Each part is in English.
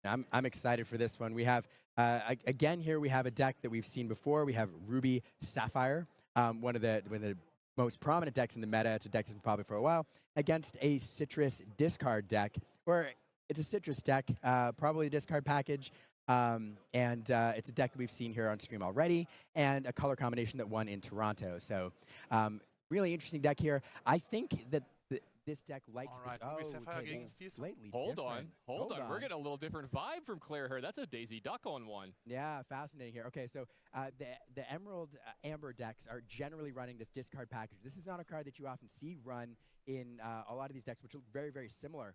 I'm excited for this one. We have, again here, we have a deck that we've seen before. We have Ruby Sapphire, one of the most prominent decks in the meta. It's a deck that's been popular for a while, against a Citrus discard deck, or it's a Citrus deck, probably a discard package. And it's a deck that we've seen here on stream already, and a color combination that won in Toronto. So really interesting deck here. I think that this deck likes Alright, this. Ruby Sapphire Okay, gegen this is Steel. slightly Hold different. on. We're getting a little different vibe from Clara here. That's a Daisy Duck on one. Yeah, fascinating here. Okay, so the Emerald Amber decks are generally running this discard package. This is not a card that you often see run in a lot of these decks, which look very, very similar.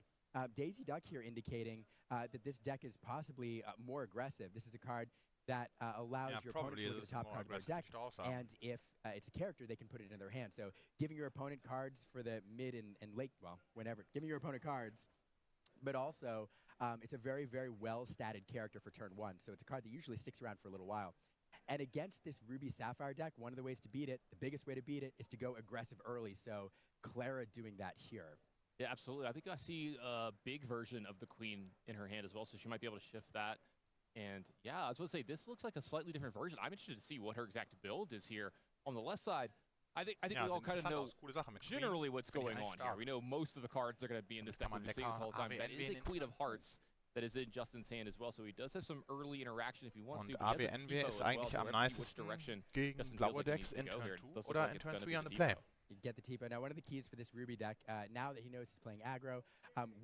Daisy Duck here indicating that this deck is possibly more aggressive. This is a card that allows your opponent to look at the top card of their deck, and if it's a character, they can put it in their hand. So giving your opponent cards for the mid and late, well, whenever, giving your opponent cards, but also it's a very, very well-statted character for turn one. So it's a card that usually sticks around for a little while. And against this Ruby Sapphire deck, one of the ways to beat it, the biggest way to beat it, is to go aggressive early. So Clara doing that here. Yeah, absolutely. I think I see a big version of the Queen in her hand as well, so she might be able to shift that. And yeah, I was going to say, this looks like a slightly different version. I'm interested to see what her exact build is here. On the left side, I think we all kind of know generally what's going on here. We know most of the cards are going to be in this deck. We've been seeing this whole time. That is a Queen of Hearts that is in Justin's hand as well, so he does have some early interaction if he wants to. Und AWNW ist eigentlich am nicesten gegen blaue Decks in Turn 2 oder in Turn 3 on the play. Get the Tipo. Now, one of the keys for this Ruby deck, now that he knows he's playing aggro,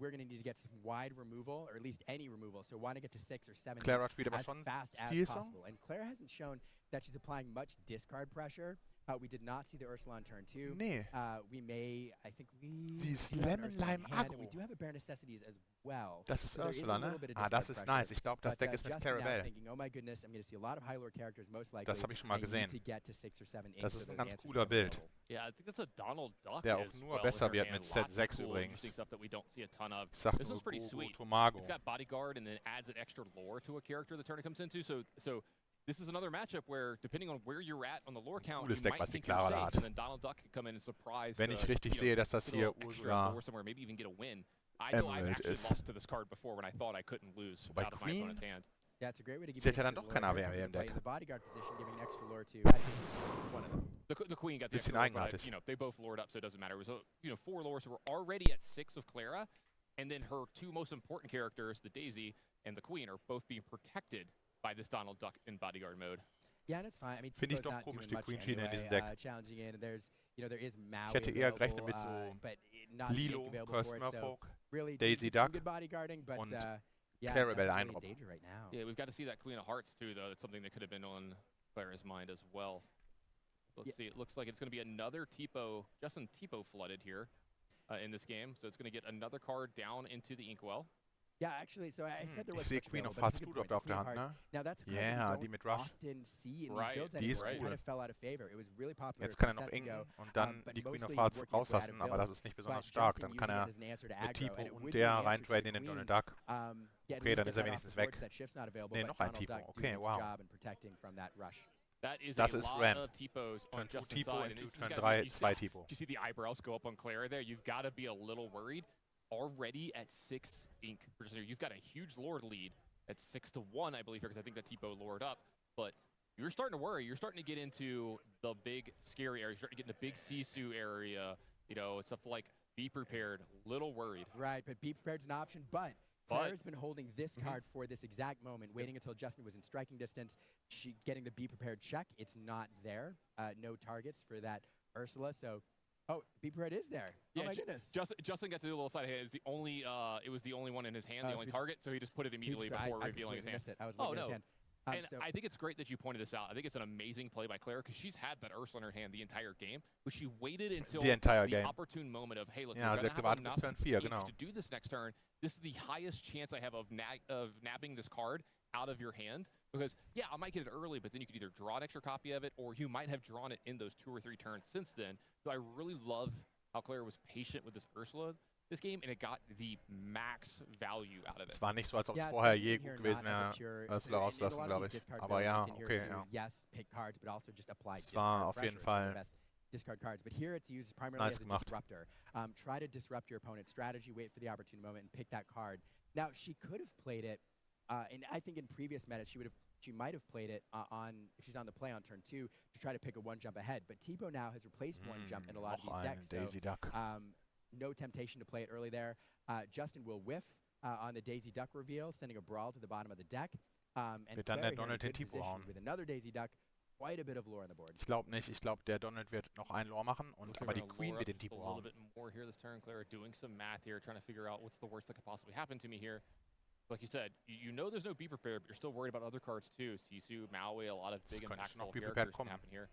we're going to need to get some wide removal, or at least any removal. So want to get to 6 or 7 Clara spielt aber as schon fast as Stilsong. possible. And Clara hasn't shown that she's applying much discard pressure. We did not see the Ursula on turn 2. Nee. We may, I think we... Sie ist do have an Lemon Ursula in Lime hand, and we Aggro. do have a Bare Necessities as well. Das ist So there is a Ursula, ne? little bit of Ah, das discard ist pressure. nice. Ich glaube, das But, Deck ist mit Justin now Clarabelle. thinking, oh my goodness, I'm going to see a lot of high lore characters, most likely. Das habe ich schon mal I need gesehen. to get to 6 or 7 Das inks ist so ein those ganz answers cooler are Bild. available. Yeah, I think that's a Donald Duck. Der auch as nur well besser in her wird hand. mit Set Lots of 6 cool, übrigens. interesting stuff that we don't see a ton of. Ich sag This nur one's pretty Gogo, sweet. Tomago. It's got Bodyguard and then adds an extra lore to a character the turn it comes into. So this is another matchup where, depending on where you're at on the lore count, Cooles you Deck, might was die think you're Clara safe, hat. and then Donald Duck could come in and surprise. Wenn ich richtig sehe, dass das hier Ursula somewhere, maybe even get a win. I know I've Emerald actually ist. lost to this card before when I thought I couldn't lose Wobei out of my Queen- opponent's hand. Yeah, it's a great way to give Sie hat you ja extra dann doch lore keine here, AWM im play Deck. in the bodyguard position, giving an extra lure to one of them. The Queen got the Bisschen extra lore, but eigenartig. they both lured up, so it doesn't matter. It was 4 lures, so we're already at 6 of Clara, and then her 2 most important characters, the Daisy and the Queen, are both being protected by this Donald Duck in bodyguard mode. Yeah, and it's fine. I mean, Finde ich Tipo's doch not komisch, doing die much Queen-Schiene in anyway, diesem Deck. challenging in, and there's, there is Maui Ich hätte eher gerechnet available, mit so but not a Lilo, tank available for it, so Cosmofolk, really Daisy some Duck good bodyguarding, but und yeah, Clarabelle definitely in einrobben. danger right now. Yeah, we've got to see that Queen of Hearts too, though. That's something that could have been on Clara's mind as well. Let's see. It looks like it's going to be another Tipo, Justin Tipo flooded here in this game. So it's going to get another card down into the Inkwell. Yeah, actually, so I said there Ich was sehe much Queen of available, but Hearts it's a good Tudor point, the auf der Queen of Hand, Hearts. ne? Now that's a card Yeah, that die you mit don't Rush. often see in Right. these builds Die ist anymore. It cool. kind of fell out of favor. It was really popular Jetzt a kann couple er noch sets ingen ago, und dann but die Queen of mostly Hearts working his way out rauslassen, of aber build. das ist nicht But besonders stark. Justin Dann using kann it er as an answer to mit aggro, Tipo and it und would be der an answer to reintraden the in den Queen. Donald Duck. Yeah, at Okay, least dann get ist er that off wenigstens the board weg. so that shift's not available, Nee, but noch ein Donald Tipo. Duck Okay, doing its wow. job and protecting from that rush. That is Das a ist lot Ram. of Tipos on Turn 2 Justin's Tipo side. und And Turn you 3 see- 2 Tipo. you see the eyebrows go up on Clara there? You've got to be a little worried. Already at 6 ink. You've got a huge Lord lead at 6-1, I believe, because I think that Tipo lured up. But you're starting to worry. You're starting to get into the big scary area. You're starting to get into the big Sisu area. Stuff like be prepared. Little worried. Right, but be prepared's an option, but Clara's been holding this card for this exact moment, waiting until Justin was in striking distance. She getting the be prepared check. It's not there. No targets for that Ursula. So, be prepared is there. Yeah, oh my goodness. Justin got to do a little side hand. It was the only one in his hand, the so only he target. So he just put it immediately before I revealing his completely hand. missed it. I was looking at his hand. And So I think it's great that you pointed this out. I think it's an amazing play by Clara because she's had that Ursula in her hand the entire game, but she waited until Die entire the game. opportune moment of, hey, look, Ja, we're sie gonna hat have gewartet enough bis Turn 4, ink genau. to do this next turn. This is the highest chance I have of nabbing this card out of your hand because, yeah, I might get it early, but then you could either draw an extra copy of it or you might have drawn it in those 2 or 3 turns since then. So I really love how Clara was patient with this Ursula this game, and it got the max value out of it. Es war nicht so, als ob es yeah, vorher something je here gut gewesen not as a wäre, pure- Ursula in a rauszulassen, lot of glaube these ich. discard Aber builds, ja, it's in here okay, to, ja. yes, pick cards, but also just apply Es war discard auf jeden pressure to the Fall best discard cards. But here it's used primarily nice as a gemacht. disruptor. Try to disrupt your opponent's strategy, wait for the opportune moment, and pick that card. Now, she could have played it and I think in previous metas she might have played it if she's on the play on turn 2 to try to pick a 1 jump ahead. But T-Bow now has replaced 1 jump in a lot of these decks. Daisy Duck. No temptation to play it early there. Justin will whiff on the Daisy Duck reveal, sending a Brawl to the bottom of the deck. And Wird dann der Clara Donald here den in good T-Bow position hauen? with another Daisy Duck. Quite a bit of lore on the board. Ich glaube nicht. Ich glaube, der Donald wird noch einen Lore machen, aber die Queen wird den T-Bow a little hauen. bit more here this turn. Clara doing some math here, trying to figure out what's the worst that could possibly happen to me here. Like you said, you know there's no Be Prepared, but you're still worried about other cards too. Sisu, Maui, a lot of big impactful characters can happen here.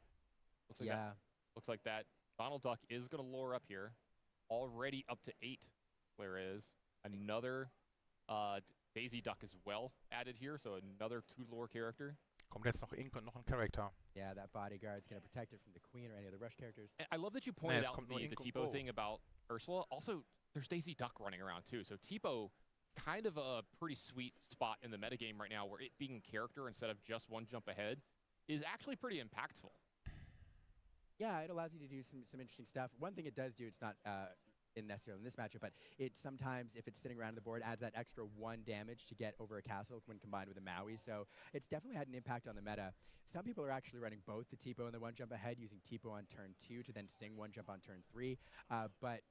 Looks like that Donald Duck is going to lure up here. Already up to 8, Clara is. Another Daisy Duck as well added here, so another 2 lore character. Kommt jetzt noch Ink und noch ein Character. Yeah, that bodyguard's going to protect it from the Queen or any of the rush characters. And I love that you pointed out the T-Bow thing about Ursula. Also, there's Daisy Duck running around too, so T-Bow kind of a pretty sweet spot in the metagame right now where it being character instead of just 1 jump ahead is actually pretty impactful. Yeah, it allows you to do some interesting stuff. One thing it does do, it's not necessarily in this matchup, but it sometimes, if it's sitting around the board, adds that extra 1 damage to get over a castle when combined with a Maui. So it's definitely had an impact on the meta. Some people are actually running both the T-Bow and the 1 jump ahead, using T-Bow on turn 2 to then sing 1 jump on turn 3. But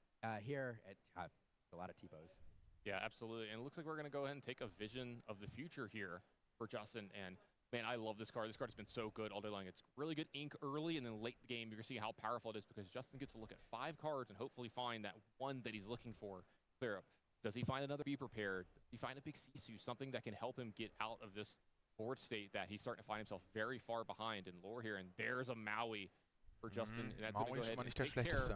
here, a lot of T-Bows. Yeah, absolutely. And it looks like we're going to go ahead and take a vision of the future here for Justin. And man, I love this card. This card has been so good all day long. It's really good ink early, and then late in the game, you're going to see how powerful it is because Justin gets to look at 5 cards and hopefully find that one that he's looking for. Clear up. Does he find another Be Prepared? Does he find a big Sisu, something that can help him get out of this board state that he's starting to find himself very far behind in lore here? And there's a Maui for Justin. And that's going to go ahead and take care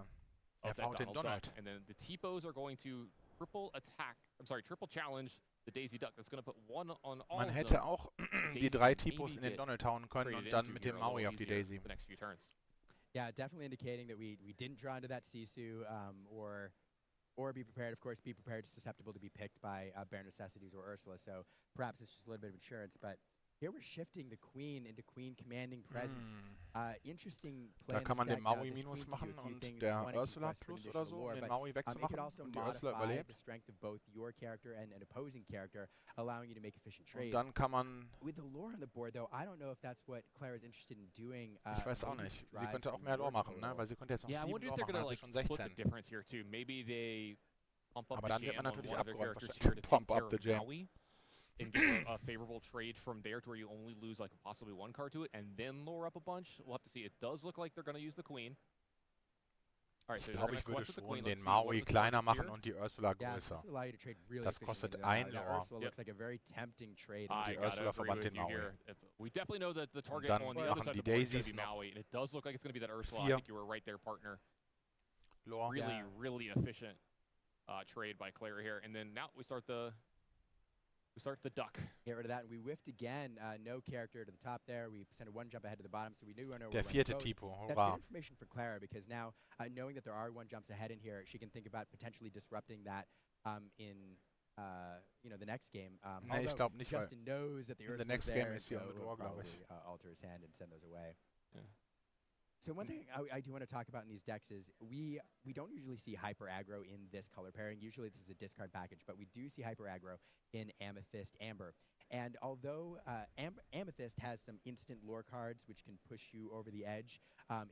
of that Donald Duck. And then the T-Bows are going to triple challenge the Daisy Duck. That's going to put 1 on all Man of hätte them. auch die 3 T-Bows in den Donald hauen können und dann mit dem Maui auf die Daisy. The next few turns. Yeah, definitely indicating that we didn't draw into that Sisu or Be Prepared. Of course, Be Prepared is susceptible to be picked by Bare Necessities or Ursula, so perhaps it's just a little bit of insurance. But here we're shifting the Queen into Queen Commanding Presence. Interesting play. Da kann man den Maui minus machen und der Ursula plus oder so, den Maui wegzumachen und die Ursula überlebt. The strength of both your character and an opposing character, allowing you to make efficient trades. Und dann kann man... With the lore on the board, though, I don't know if that's what Clara's interested in doing. Ich weiß auch nicht. Sie könnte auch mehr Lore machen, ne? Weil sie könnte jetzt noch 7 Lore machen, hat sie schon 16. Difference here too. Maybe they pump up Aber dann wird man natürlich abgeräumt. Pump up the jam. And get a favorable trade from there to where you only lose like possibly 1 card to it and then lure up a bunch. We'll have to see. It does look like they're going to use the Queen. All right, so ich glaube, ich würde schon den Maui kleiner machen und die Ursula größer. Das kostet 1 Lore. Looks like a very tempting trade. Die Ursula verbannt den Maui. We definitely know that the target dann on the other machen side die of the board is going Daisies to be Maui, and it does look like it's going to be that Ursula. 4 I think you were right there, partner. Lore. Really efficient trade by Clara here. And then now we start the duck. Get rid of that, and we whiffed again. No character to the top there. We sent a 1 jump ahead to the bottom, so we knew we know Der 4. T-Bow, That's good information for Clara because now, knowing that there are 1 jumps ahead in here, she can think about potentially disrupting that in the next game. Nee, ich glaube nicht, Justin knows that the in the next there, game ist sie so on the we'll door, glaube probably ich. alter his hand and send those away. Yeah. So one thing I do want to talk about in these decks is we don't usually see hyper aggro in this color pairing. Usually this is a discard package, but we do see hyper aggro in Amethyst Amber. And although Amethyst has some instant lore cards which can push you over the edge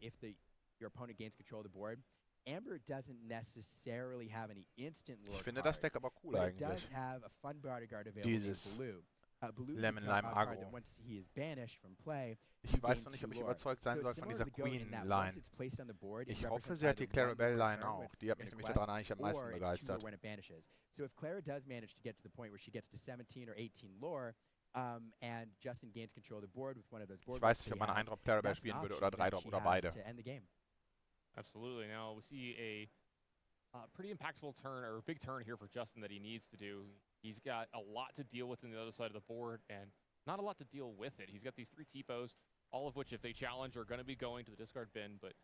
if your opponent gains control of the board, Amber doesn't necessarily have any instant lore Ich finde cards. das Deck aber cool But eigentlich. it does have a fun bodyguard available in blue. Blue Lemon is Lime a card Aggro. that once he is banished from play, Ich weiß noch nicht, ob ich überzeugt sein soll von dieser Queen-Line. Ich hoffe, sie hat die Clarabelle-Line auch. Die hat mich nämlich daran eigentlich am meisten begeistert. So if Clara does manage to get to the point where she gets to 17 or 18 lore, and Justin gains control of the board with one of those board Ich weiß nicht, ob man einen 1-Drop Clarabelle spielen würde oder 3-Drop oder beide. Absolutely. Now we see a pretty impactful turn, or a big turn here for Justin that he needs to do. He's got a lot to deal with on the other side of the board, and not a lot to deal with it. He's got these 3 T-Bows, all of which, if they challenge, are going to be going to the discard bin. But,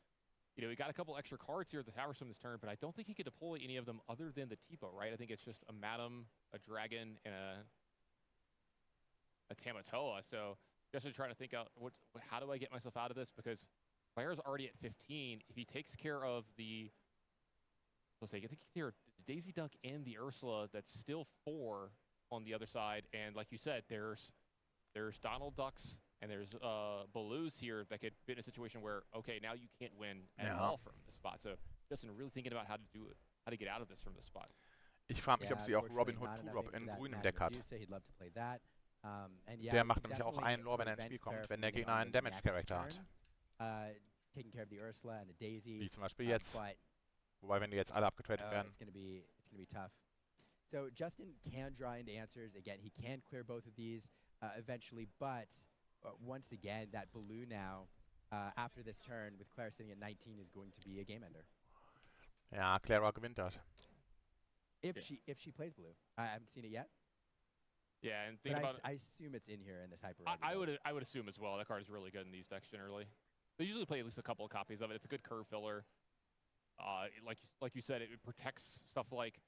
he got a couple extra cards here at the Towers from this turn, but I don't think he could deploy any of them other than the T-Bow, right? I think it's just a Madam, a Dragon, and a Tamatoa. So, just to try to think out, how do I get myself out of this? Because Claire's already at 15. If he takes care of the... Let's say, I think here, the Daisy Duck and the Ursula, that's still 4. on the other side. And like you said, there's Donald Ducks and there's Baloos here that could be in a situation where, okay, now you can't win at all from this spot. So Justin really thinking about how to get out of this from this spot. Ich frage mich, ob sie auch Robin Hood Two-Drop in grün im Deck hat. Der macht nämlich auch einen Lore, wenn er ins Spiel kommt, wenn der Gegner einen Damage-Charakter hat. Wie zum Beispiel jetzt. Wobei, wenn die jetzt alle abgetradet werden. It's gonna be tough. So Justin can draw into answers. Again, he can clear both of these eventually, but once again, that balloon now, after this turn, with Clara sitting at 19, is going to be a game ender. Ja, Clara gewinnt das. If she plays blue. I haven't seen it yet. Yeah, and I assume it's in here in this hyper. I would assume as well. That card is really good in these decks generally. They usually play at least a couple of copies of it. It's a good curve filler. Like you said, it protects stuff like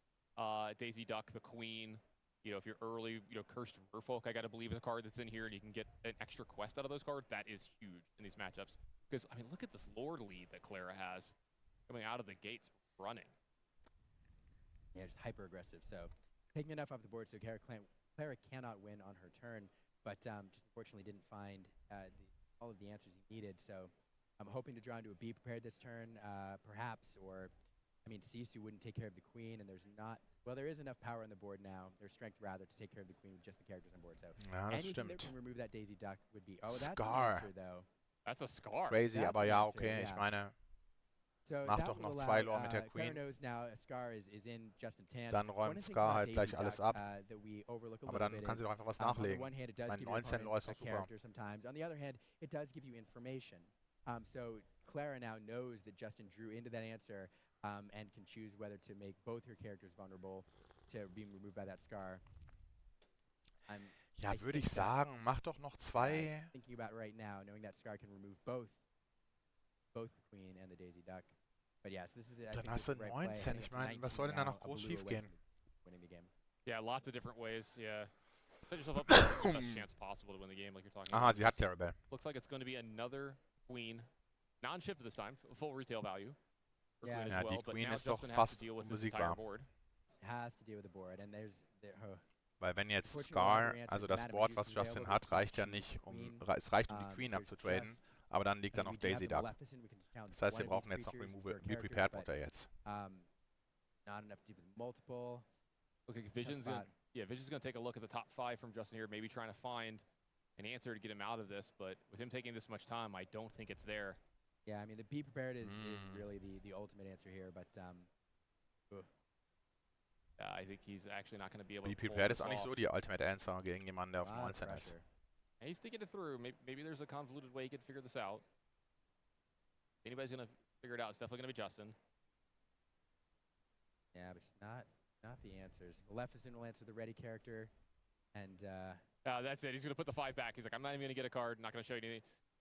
Daisy Duck, the Queen. You know, if you're early, Cursed Merfolk, I gotta believe is a card that's in here, and you can get an extra quest out of those cards. That is huge in these matchups. Because I mean, look at this Lord lead that Clara has coming out of the gates running. Yeah, just hyper aggressive. So taking enough off the board so Clara cannot win on her turn, but just unfortunately didn't find all of the answers he needed. So I'm hoping to draw into a Be Prepared this turn, perhaps, or I mean, Sisu wouldn't take care of the Queen, and there is enough power on the board now, there's strength rather, to take care of the Queen with just the characters on board. So anything that can remove that Daisy Duck would be, that's an answer, though. That's a scar. Crazy, aber ja, okay, ich meine, mach doch noch 2 Lore mit der Queen. Dann räumt Scar halt gleich alles ab. Aber dann kann sie doch einfach was nachlegen. Mein 19 Lore ist doch super. On the other hand, it does give you information. So Clara now knows that Justin drew into that answer and can choose whether to make both her characters vulnerable to being removed by that Scar. Ja, würde ich sagen, mach doch noch 2. Thinking about right now, knowing that Scar can remove both the Queen and the Daisy Duck. But yes, this is Dann hast du 19. Ich meine, was soll denn da noch groß schief gehen? Yeah, lots of different ways. Yeah. Set yourself up for the best chance possible to win the game, like you're talking about. Aha, sie hat Clarabelle. Looks like it's going to be another Queen, non-shift this time, full retail value. Yeah, ja, die Queen ist doch fast unbesiegbar. Has to deal with the board, and weil wenn jetzt Scar, also das Board, was Justin hat, reicht ja nicht, es reicht, um die Queen abzutraden, aber dann liegt da noch Daisy Duck. Das heißt, wir brauchen jetzt noch Be Prepared Mutter jetzt. Not enough to do with multiple. Okay, Vision's gonna take a look at the top 5 from Justin here, maybe trying to find an answer to get him out of this, but with him taking this much time, I don't think it's there. Yeah, I mean, the Be Prepared is really the ultimate answer here, but I think he's actually not going to be able to Be Prepared ist auch nicht so die Ultimate Answer gegen jemanden, der auf 19 ist. And he's thinking it through. Maybe there's a convoluted way he could figure this out. Anybody's going to figure it out. It's definitely going to be Justin. Yeah, but it's not the answers. Maleficent will answer the ready character, and that's it. He's going to put the 5 back. He's like, I'm not even going to get a card. Not going to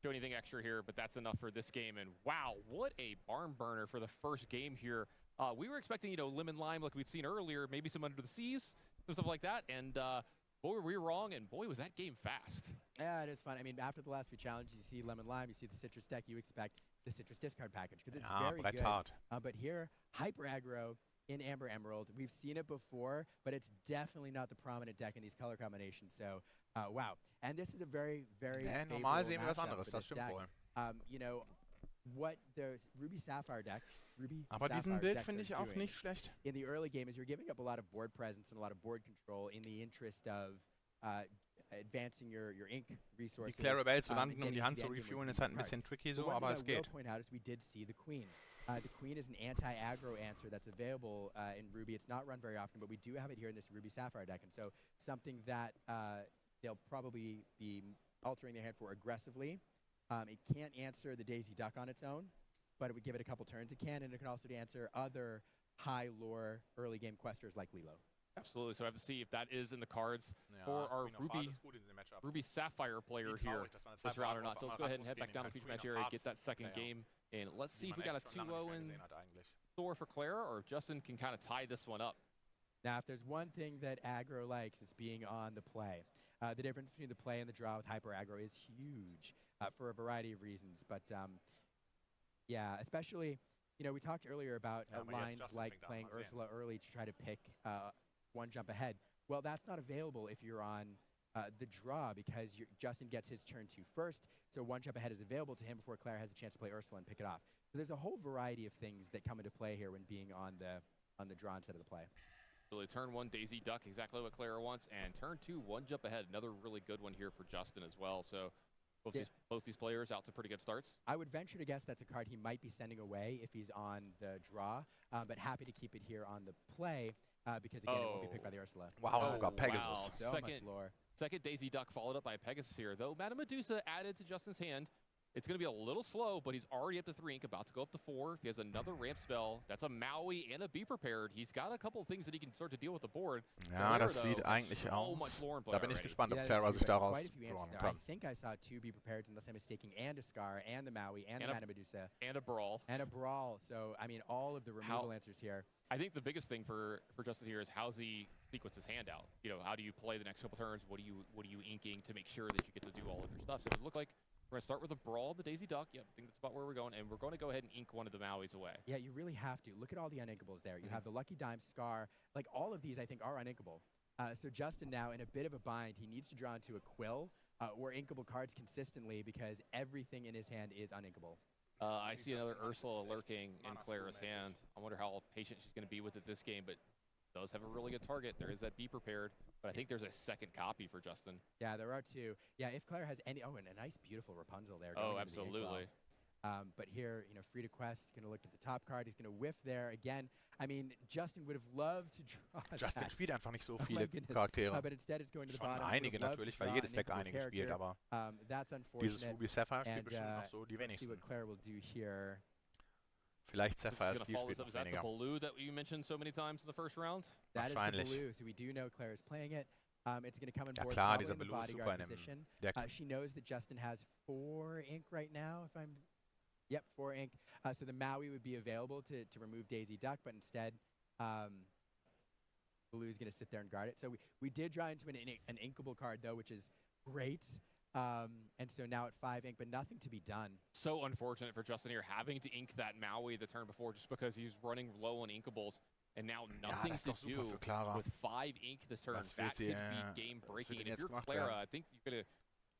show anything extra here, but that's enough for this game. And wow, what a barn burner for the first game here. We were expecting, lemon lime like we'd seen earlier, maybe some Under the Seas, some stuff like that. And boy, were we wrong, and boy, was that game fast. Yeah, it is fun. I mean, after the last few challenges, you see lemon lime, you see the citrus deck, you expect the citrus discard package because it's very good. But here, hyper aggro in Amber Emerald. We've seen it before, but it's definitely not the prominent deck in these color combinations. So, wow. And this is a very, very normal sehen wir was anderes, das stimmt wohl. What those Ruby Sapphire decks, Aber diesen Bild finde ich auch nicht schlecht. In the early game is you're giving up a lot of board presence and a lot of board control in the interest of advancing your ink resources. Die Clarabelle zu landen, die Hand zu refuelen, ist halt ein bisschen tricky so, aber es geht. What I will point out is we did see the Queen. The Queen is an anti-aggro answer that's available in Ruby. It's not run very often, but we do have it here in this Ruby Sapphire deck, and so something that they'll probably be altering their hand for aggressively. It can't answer the Daisy Duck on its own, but it would give it a couple turns. It can, and it can also answer other high lore early game questers like Lilo. Absolutely. So I have to see if that is in the cards for our Ruby Sapphire player here this round or not. So let's go ahead and head back down to the feature match area, get that second game, and let's see if we got a 2-0 in store for Clara, or if Justin can kind of tie this one up. Now, if there's one thing that aggro likes, it's being on the play. The difference between the play and the draw with hyper aggro is huge. For a variety of reasons, but yeah, especially, we talked earlier about lines like playing Ursula early to try to pick one jump ahead. Well, that's not available if you're on the draw because Justin gets his turn 2 first, so 1 jump ahead is available to him before Clara has a chance to play Ursula and pick it off. So there's a whole variety of things that come into play here when being on the draw instead of the play. Really, turn 1, Daisy Duck, exactly what Clara wants, and turn 2, 1 jump ahead. Another really good one here for Justin as well. So both these players out to pretty good starts. I would venture to guess that's a card he might be sending away if he's on the draw, but happy to keep it here on the play because, again, it won't be picked by the Ursula. Wow, sogar Pegasus. Wow. So much lore. Second Daisy Duck followed up by Pegasus here. Though Madame Medusa added to Justin's hand. It's going to be a little slow, but he's already up to 3 ink, about to go up to 4. If he has another ramp spell, that's a Maui and a Be Prepared. He's got a couple of things that he can start to deal with the board. Ja, das sieht eigentlich aus. Da bin ich gespannt, ob Clara sich daraus bewahren kann. I think I saw 2 Be Prepared, unless I'm mistaken, and a Scar, and the Maui, and the Madame Medusa. And a Brawl. And a Brawl. So, I mean, all of the removal answers here. I think the biggest thing for Justin here is how's he sequence his hand out. You know, how do you play the next couple turns? What are you inking to make sure that you get to do all of your stuff? So it looked like we're going to start with a Brawl, the Daisy Duck. Yep, I think that's about where we're going. And we're going to go ahead and ink one of the Mauis away. Yeah, you really have to. Look at all the uninkables there. You have the Lucky Dime, Scar. Like, all of these, I think, are uninkable. So Justin now in a bit of a bind. He needs to draw into a Quill or inkable cards consistently because everything in his hand is uninkable. I see another Ursula lurking in Clara's hand. I wonder how patient she's going to be with it this game, but does have a really good target. There is that Be Prepared, but I think there's a second copy for Justin. Yeah, there are 2. Yeah, if Clara has any... Oh, and a nice, beautiful Rapunzel there. Oh, absolutely. But here, you know, Free to Quest, going to look at the top card. He's going to whiff there again. I mean, Justin would have loved to draw Justin that. spielt einfach nicht so viele Charaktere. But instead it's going to the Schon bottom. einige natürlich, weil jedes Deck einige spielt, aber that's unfortunate. dieses Ruby Sapphire spielt bestimmt noch so die Let's see wenigsten. what Clara will do here. Vielleicht Sapphire Steel spielt noch Is that the weniger. Baloo that you mentioned so many times in the first round? That is the Baloo, so we do know Clara's playing it. It's going to come on board klar, probably dieser in the Baloo ist super bodyguard in dem position. Deck. She knows that Justin has 4 ink right now, if I'm... Yep, 4 ink. So the Maui would be available to remove Daisy Duck, but instead Baloo's going to sit there and guard it. So we did draw into an inkable card, though, which is great. And so now at 5 ink, but nothing to be done. So unfortunate for Justin here, having to ink that Maui the turn before just because he's running low on inkables. And now nothing to do with 5 ink this turn. That could be game-breaking. And if you're Clara, I think you're going to...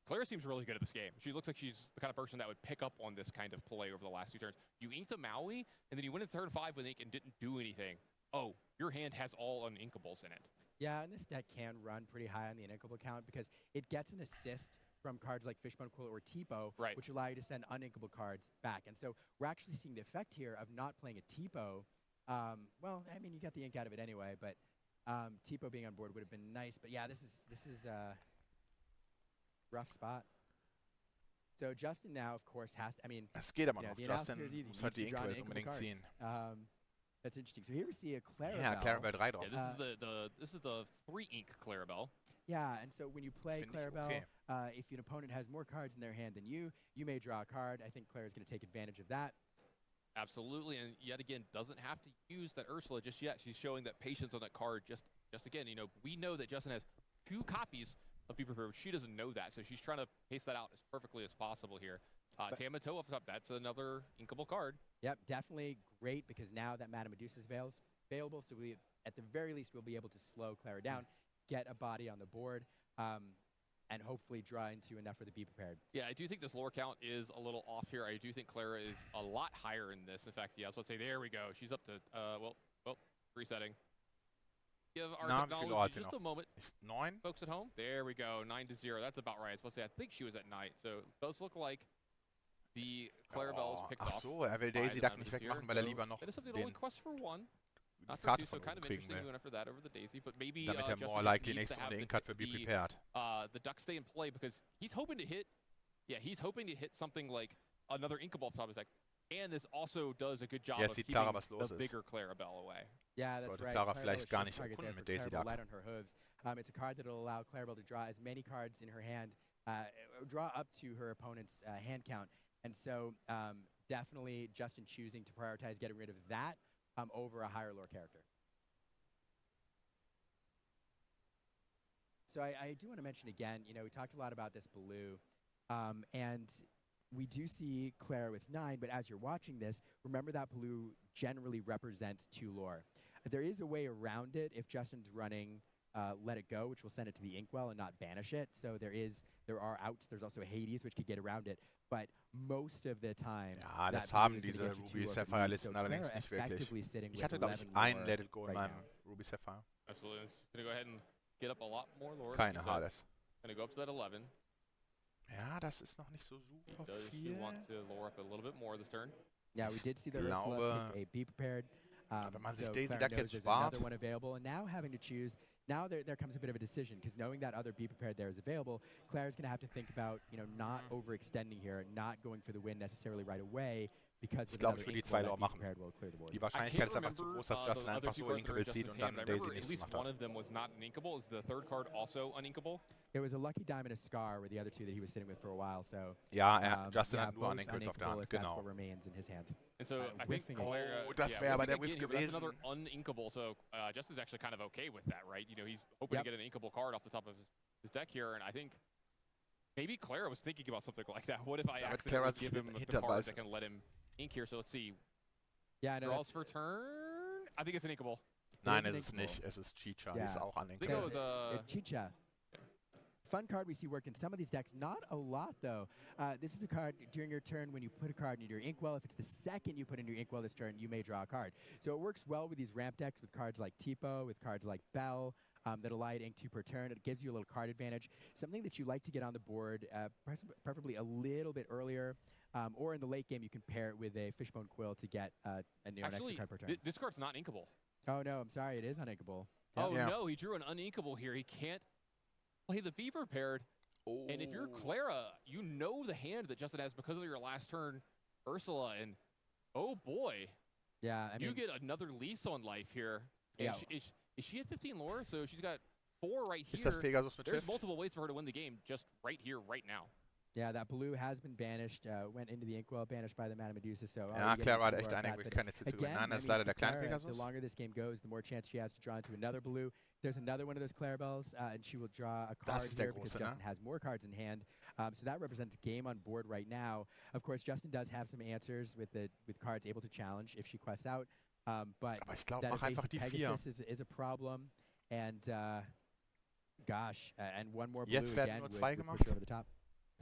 Clara seems really good at this game. She looks like she's the kind of person that would pick up on this kind of play over the last 2 turns. You inked a Maui, and then you went into turn 5 with ink and didn't do anything. Oh, your hand has all uninkables in it. Yeah, and this deck can run pretty high on the uninkable count because it gets an assist from cards like Fishbone Quill or Tipo, which allow you to send uninkable cards back. And so we're actually seeing the effect here of not playing a Tipo. Well, I mean, you got the ink out of it anyway, but Tipo being on board would have been nice. But yeah, this is rough spot. So Justin now, of course, has to, I mean, Es geht aber noch. the Justin analysis is easy. muss halt die He needs to draw Ink-Welt unbedingt cards. ziehen. That's interesting. So here we see a Clara Ja, Clarabelle 3 drauf. Yeah, this is the 3 ink Clarabelle. Yeah, and so when you play Clarabelle, okay. if an opponent has more cards in their hand than you may draw a card. I think Clara's going to take advantage of that. Absolutely, and yet again, doesn't have to use that Ursula just yet. She's showing that patience on that card just again. You know, we know that Justin has 2 copies of Be Prepared. She doesn't know that, so she's trying to pace that out as perfectly as possible here. Tamato off the top, that's another inkable card. Yep, definitely great because now that Madame Medusa's available, so we, at the very least, we'll be able to slow Clara down, get a body on the board, and hopefully draw into enough for the Be Prepared. Yeah, I do think this lore count is a little off here. I do think Clara is a lot higher in this. In fact, yeah, I was about to say, there we go. She's up to, well, resetting. Give our technology just a moment. 9? Folks at home, there we go, 9-0. That's about right. I was about to say, I think she was at 9. So it does look like the Clarabelle's picked off. Ach so, will Daisy Duck nicht wegmachen, weil lieber noch That is something that den only quests for 1. Not for Karte 2, so von kind of oben kriegen interesting will. we went for that over the Daisy, but maybe Damit more Justin likely needs nächste to have Runde Ink hat für Be Prepared. the Duck stay in play because he's hoping to hit, he's hoping to hit something like another inkable off the top of his deck. And this also does a good job of keeping Clara, was los the ist. bigger Clarabelle away. Yeah, that's Sollte right. Clara Clarabelle vielleicht is gar sure nicht target erkunden there mit for Daisy Clarabelle Duck. light on her hooves. It's a card that will allow Clarabelle to draw as many cards in her hand, draw up to her opponent's hand count. And so definitely Justin choosing to prioritize getting rid of that over a higher lore character. So I do want to mention again, you know, we talked a lot about this Baloo, and we do see Clara with 9, but as you're watching this, remember that Baloo generally represents 2 lore. There is a way around it if Justin's running let it go, which will send it to the inkwell and not banish it. So there are outs. There's also Hades, which could get around it. But most of the time, ja, das haben diese Ruby Sapphire Listen allerdings nicht wirklich. Ich hatte, glaube ich, einen Let It Go in meinem Ruby Sapphire. Absolutely. It's gonna go ahead and get up a lot more lore. Keine Hades. Gonna go up to that 11. Ja, das ist noch nicht so super viel. Want to lure up a little bit more this turn. Yeah, we did see the Ursula pick a Be Prepared. Wenn man sich so Daisy Clara Duck jetzt knows there's spart. another one available, and now having to choose, now there comes a bit of a decision, because knowing that other Be Prepared there is available, Clara's going to have to think about, not overextending here, not going for the win necessarily right away, because Ich glaube, ich würde die 2 Lore machen. Die Wahrscheinlichkeit ist einfach zu groß, dass Justin einfach so Inkable zieht und dann Daisy nichts gemacht One of them was not an inkable. Is the third card also uninkable? It was a Lucky Dime and a Scar were the other two that he was sitting with for a while. So ja, Justin hat nur Uninkles auf der Hand, genau. What remains in his hand. And so I think Clara, das wäre aber der Whiff gewesen. That's another uninkable. So Justin's actually kind of okay with that, right? He's hoping to get an inkable card off the top of his deck here, and I think maybe Clara was thinking about something like that. What if I accidentally give him the card that can let him ink here? So let's see. Yeah, no, draws for turn. I think it's an inkable. Nein, es ist nicht. Es ist Chicha. Die ist auch uninkable. Chicha. Fun card we see work in some of these decks. Not a lot, though. This is a card during your turn when you put a card in your inkwell. If it's the second you put in your inkwell this turn, you may draw a card. So it works well with these ramp decks with cards like Tipo, with cards like Bell, that allow you to ink 2 per turn. It gives you a little card advantage. Something that you like to get on the board, preferably a little bit earlier. Or in the late game, you can pair it with a Fishbone Quill to get an extra card per turn. This card's not inkable. Oh, no, I'm sorry. It is uninkable. Oh, no, he drew an uninkable here. He can't play the Be Prepared. Oh. And if you're Clara, you know the hand that Justin has because of your last turn, Ursula. And, oh, boy. Yeah, I mean, you get another lease on life here. Yeah. Is she at 15 lore? So she's got 4 right here. Ist das Pegasus mit There's Shift? multiple ways for her to win the game just right here, right now. Yeah, that blue has been banished, went into the inkwell, banished by the Mana Medusa. So ja, Clara hat echt einige Möglichkeiten, jetzt zu gewinnen. Nein, das ist leider der kleine Pegasus. The longer this game goes, the more chance she has to draw into another blue. There's another one of those Clarabelles, and she will draw a card here because Justin has more cards in hand. So that represents game on board right now. Of course, Justin does have some answers with cards able to challenge if she quests out. But ich glaub, that mach einfach die Pegasus is a problem. And gosh, and one more blue Jetzt werden again nur 2 would gemacht. push over the top.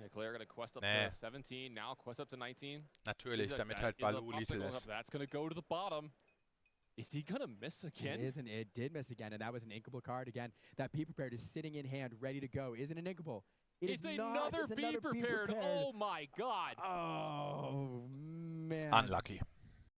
Yeah, Clara going to quest up to 17, now quest up to 19. Natürlich, damit halt Baloo lethal ist. That's going to go to the bottom. Is he going to miss again? It did miss again, and that was an inkable card. Again, that Be Prepared is sitting in hand, ready to go. Isn't an inkable. It's another Be Prepared. Oh, my God. Oh, man. Unlucky.